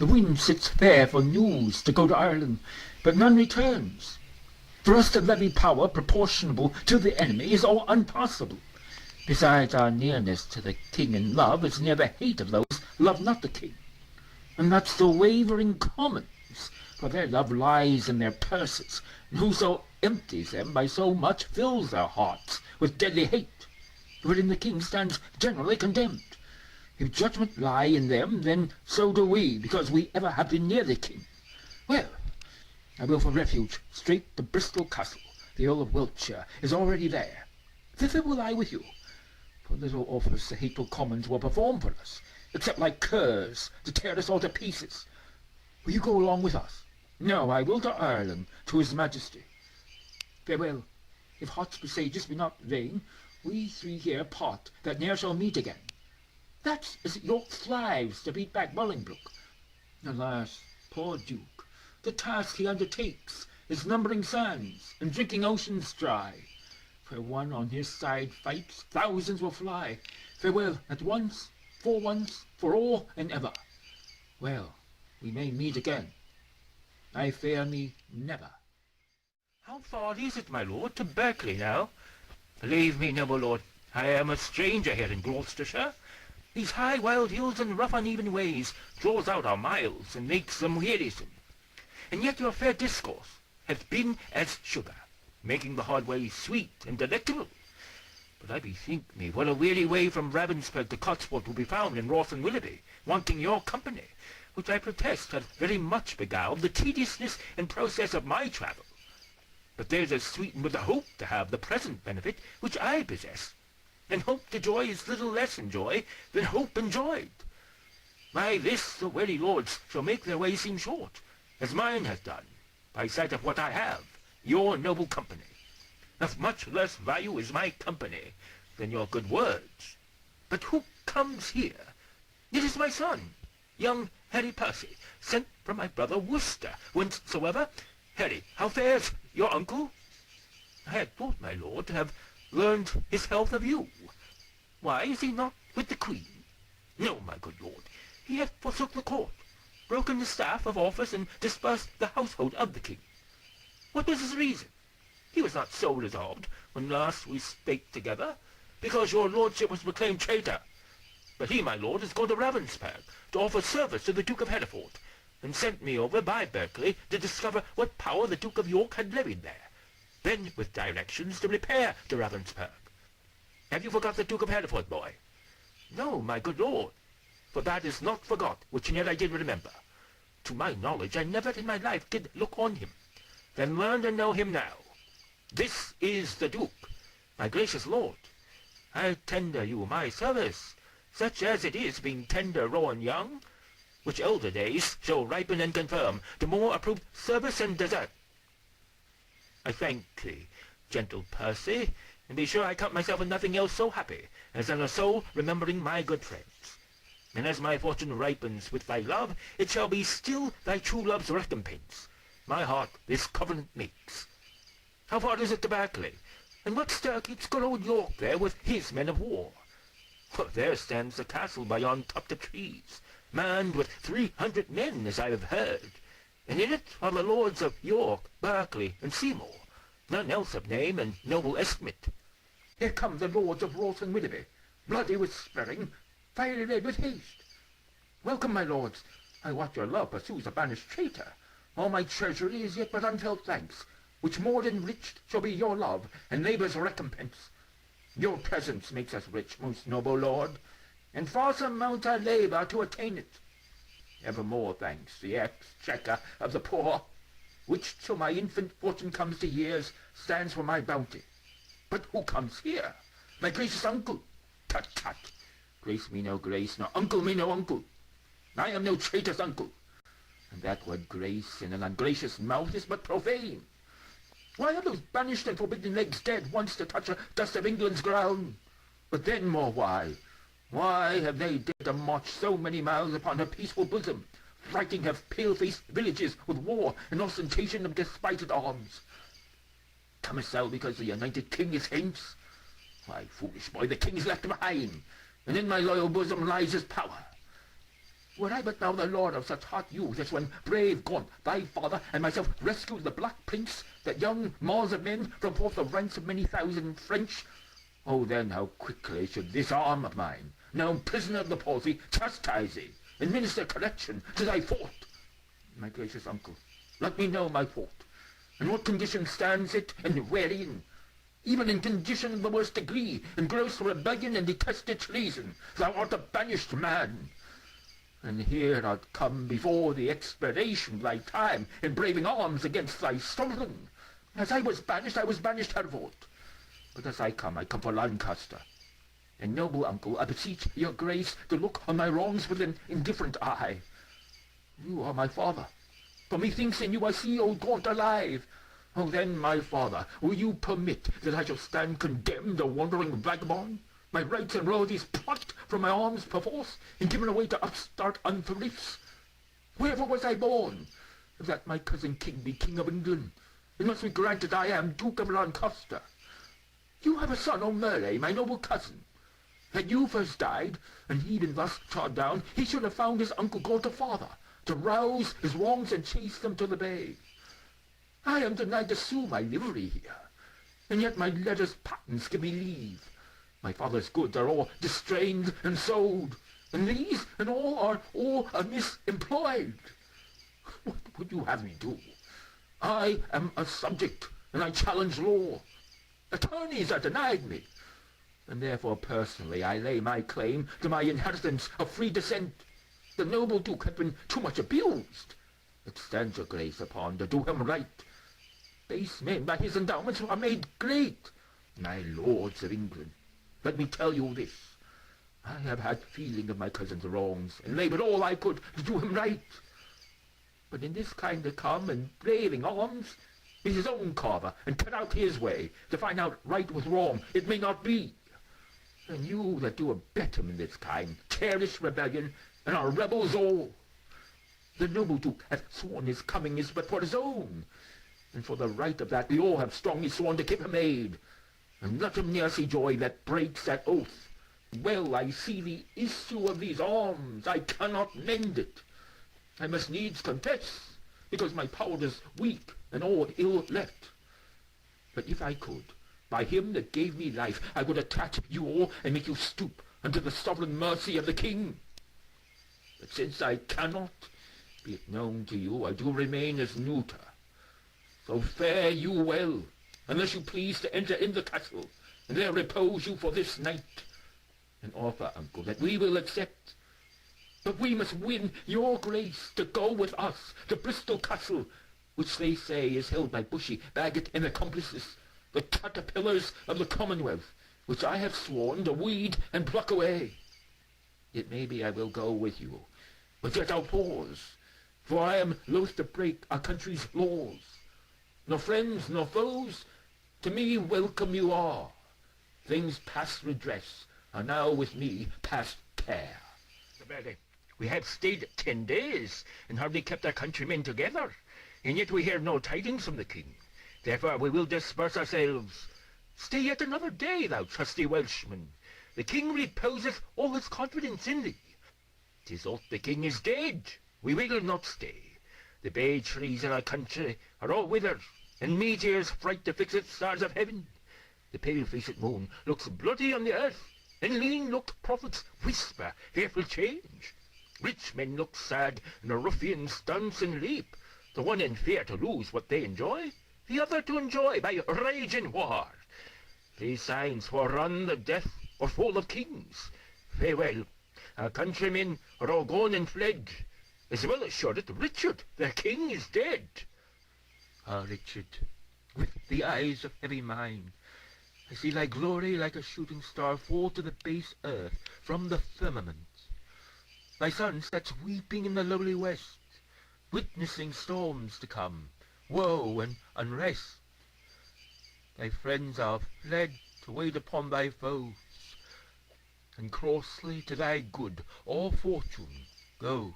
The wind sits fair for news to go to Ireland, but none returns. For us to levy power proportionable to the enemy is all impossible. Besides, our nearness to the king in love is near the hate of those love not the king. And that's the wavering commons, for their love lies in their purses, and whoso empties them by so much fills their hearts with deadly hate, wherein the king stands generally condemned. If judgment lie in them, then so do we, because we ever have been near the king. Well, I will for refuge straight to Bristol Castle. The Earl of Wiltshire is already there. Thither will I with you, for little office the hateful commons will perform for us, except like curs to tear us all to pieces. Will you go along with us? No, I will to Ireland, to his majesty. Farewell. If Hots presages be not vain, we three here part, that ne'er shall meet again. That's as York thrives to beat back Bolingbroke. Alas, poor Duke, the task he undertakes is numbering sands and drinking oceans dry. Where one on his side fights, thousands will fly. Farewell at once, for all and ever. Well, we may meet again. I fear me never. How far is it, my lord, to Berkeley now? Believe me, noble lord, I am a stranger here in Gloucestershire. These high wild hills and rough uneven ways draws out our miles and makes them wearisome. And yet your fair discourse hath been as sugar, making the hard way sweet and delectable. But I bethink me what a weary way from Ravensburg to Cotswold will be found in Ross and Willoughby, wanting your company, which I protest hath very much beguiled the tediousness and process of my travel. But there's as sweetened with a hope to have the present benefit which I possess, and hope to joy is little less in joy than hope enjoyed. By this the weary lords shall make their way seem short, as mine hath done, by sight of what I have, your noble company. Of much less value is my company than your good words. But who comes here? It is my son, young Harry Percy, sent from my brother Worcester, whencesoever. Harry, how fares your uncle? I had thought, my lord, to have learned his health of you. Why, is he not with the Queen? No, my good lord, he hath forsook the court, broken the staff of office, and dispersed the household of the king. What was his reason? He was not so resolved when last we spake together, because your lordship was proclaimed traitor. But he, my lord, is gone to Ravensburg to offer service to the Duke of Hereford, and sent me over by Berkeley to discover what power the Duke of York had levied there, then with directions to repair to Ravensburg. Have you forgot the Duke of Hereford, boy? No, my good lord, for that is not forgot, which yet I did remember. To my knowledge, I never in my life did look on him. Then learn to know him now. This is the Duke, my gracious lord. I tender you my service, such as it is being tender, raw, and young, which elder days shall ripen and confirm to more approved service and desert. I thank thee, gentle Percy, and be sure I count myself in nothing else so happy as in a soul remembering my good friends. And as my fortune ripens with thy love, it shall be still thy true love's recompense. My heart this covenant makes. How far is it to Berkeley? And what stir keeps good old York there with his men of war? For there stands the castle by yon tuft of trees, manned with 300 men, as I have heard, and in it are the lords of York, Berkeley, and Seymour, none else of name and noble estimate. Here come the lords of Ross and Willoughby, bloody with spurring, fiery red with haste. Welcome, my lords. I wot your love pursues a banished traitor. All my treasury is yet but unfelt thanks, which more enriched shall be your love and labour's recompense. Your presence makes us rich, most noble lord, and far surmount our labour to attain it. Evermore thanks the exchequer of the poor, which till my infant fortune comes to years, stands for my bounty. But who comes here? My gracious uncle. Tut, tut. Grace me no grace, nor uncle me no uncle. I am no traitor's uncle. And that word grace in an ungracious mouth is but profane. Why are those banished and forbidden legs dead once to touch the dust of England's ground? But then more why? Why have they dared to march so many miles upon her peaceful bosom, frighting her pale-faced villages with war and ostentation of despised arms? Comest thou because the anointed king is hence? Why, foolish boy, the king is left behind, and in my loyal bosom lies his power. Were I but now the lord of such hot youth as when brave Gaunt, thy father, and myself rescued the Black Prince, that young maws of men, from forth the ranks of many thousand French, oh, then how quickly should this arm of mine, now prisoner of the palsy, chastise thee, and minister correction to thy fault. My gracious uncle, let me know my fault, and what condition stands it, and wherein. Even in condition of the worst degree, in gross rebellion and detested treason, thou art a banished man. And here art come before the expiration of thy time, in braving arms against thy sovereign. As I was banished hereward. But as I come for Lancaster. And noble uncle, I beseech your grace to look on my wrongs with an indifferent eye. You are my father, for methinks in you I see old Gaunt alive. Oh, then, my father, will you permit that I shall stand condemned a wandering vagabond, my rights and royalties plucked from my arms perforce, and given away to upstart unthrifts? Wherefore was I born? If that my cousin king be king of England, it must be granted I am Duke of Lancaster. You have a son, O'Murray, my noble cousin. Had you first died, and he been thus trod down, he should have found his uncle Gaunt a father, to rouse his wrongs and chase them to the bay. I am denied to sue my livery here, and yet my letters patents give me leave. My father's goods are all distrained and sold, and these and all are all amiss employed. What would you have me do? I am a subject, and I challenge law. Attorneys are denied me, and therefore personally I lay my claim to my inheritance of free descent. The noble Duke hath been too much abused. It stands your grace upon to do him right. Base men by his endowments are made great. My lords of England, let me tell you this. I have had feeling of my cousin's wrongs, and laboured all I could to do him right. But in this kind to come and braving arms, be his own carver, and cut out his way, to find out right with wrong, it may not be. And you that do abet him in this kind, cherish rebellion, and are rebels all. The noble Duke hath sworn his coming is but for his own, and for the right of that we all have strongly sworn to keep him aid, and let him ne'er see joy that breaks that oath. Well, I see the issue of these arms, I cannot mend it. I must needs confess, because my power is weak and all ill left. But if I could, by him that gave me life, I would attach you all and make you stoop unto the sovereign mercy of the king. But since I cannot, be it known to you, I do remain as neuter. So fare you well, unless you please to enter in the castle, and there repose you for this night. An offer, uncle, that we will accept. But we must win your grace to go with us to Bristol Castle, which they say is held by Bushy, Bagot, and accomplices, the caterpillars of the Commonwealth, which I have sworn to weed and pluck away. It may be I will go with you, but yet I'll pause, for I am loath to break our country's laws. Nor friends, nor foes, to me welcome you are. Things past redress are now with me past care. Verily, we have stayed 10 days, and hardly kept our countrymen together, and yet we hear no tidings from the king. Therefore we will disperse ourselves. Stay yet another day, thou trusty Welshman. The king reposeth all his confidence in thee. 'Tis thought the king is dead. We will not stay. The bay trees in our country are all withered, and meteors fright the fixed stars of heaven. The pale-faced moon looks bloody on the earth, and lean-looked prophets whisper fearful change. Rich men look sad, and the ruffians dance and leap, the one in fear to lose what they enjoy, the other to enjoy by rage and war. These signs forerun the death or fall of kings. Farewell, our countrymen are all gone and fled. As well assured it, Richard, their king, is dead. Ah, Richard, with the eyes of heavy mine, I see thy glory like a shooting star fall to the base earth from the firmament. Thy sun sets weeping in the lowly west, witnessing storms to come, woe and unrest. Thy friends are fled to wait upon thy foes, and crossly to thy good all fortune goes.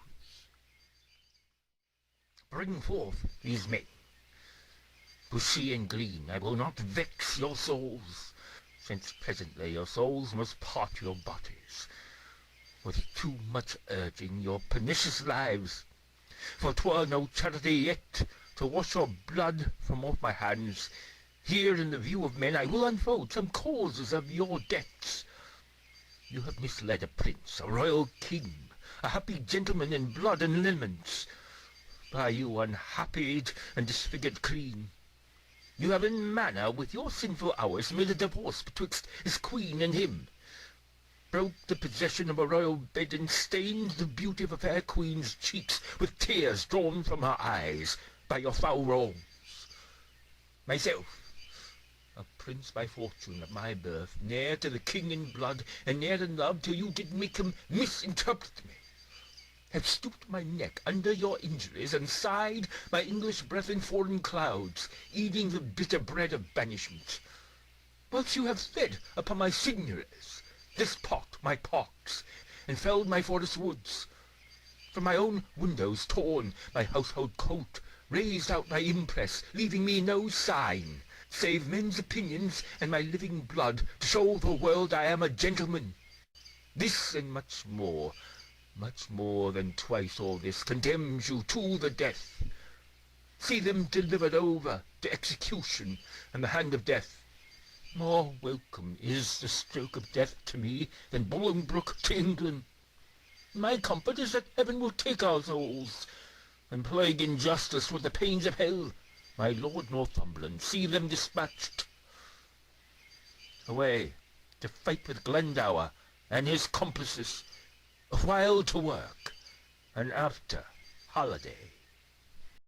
Bring forth these men. Bushy and Green, I will not vex your souls, since presently your souls must part your bodies. with too much urging your pernicious lives. For 'twere no charity yet to wash your blood from off my hands. Here in the view of men I will unfold some causes of your deaths. You have misled a prince, a royal king, a happy gentleman in blood and lineaments. By you unhappied and disfigured queen, you have in manner with your sinful hours made a divorce betwixt his queen and him, broke the possession of a royal bed, and stained the beauty of a fair queen's cheeks with tears drawn from her eyes by your foul wrongs. Myself, a prince by fortune of my birth, ne'er to the king in blood, and ne'er in love, till you did make him misinterpret me, have stooped my neck under your injuries, and sighed my English breath in foreign clouds, eating the bitter bread of banishment. Whilst you have fed upon my signories, this pot my pox, and felled my forest woods. From my own windows torn my household coat, raised out my impress, leaving me no sign, save men's opinions and my living blood, to show the world I am a gentleman. This and much more than twice all this, condemns you to the death. See them delivered over to execution and the hand of death. More welcome is the stroke of death to me than Bolingbroke to England. My comfort is that heaven will take our souls, and plague injustice with the pains of hell. My Lord Northumberland, see them dispatched away to fight with Glendower and his complices, a while to work, and after holiday.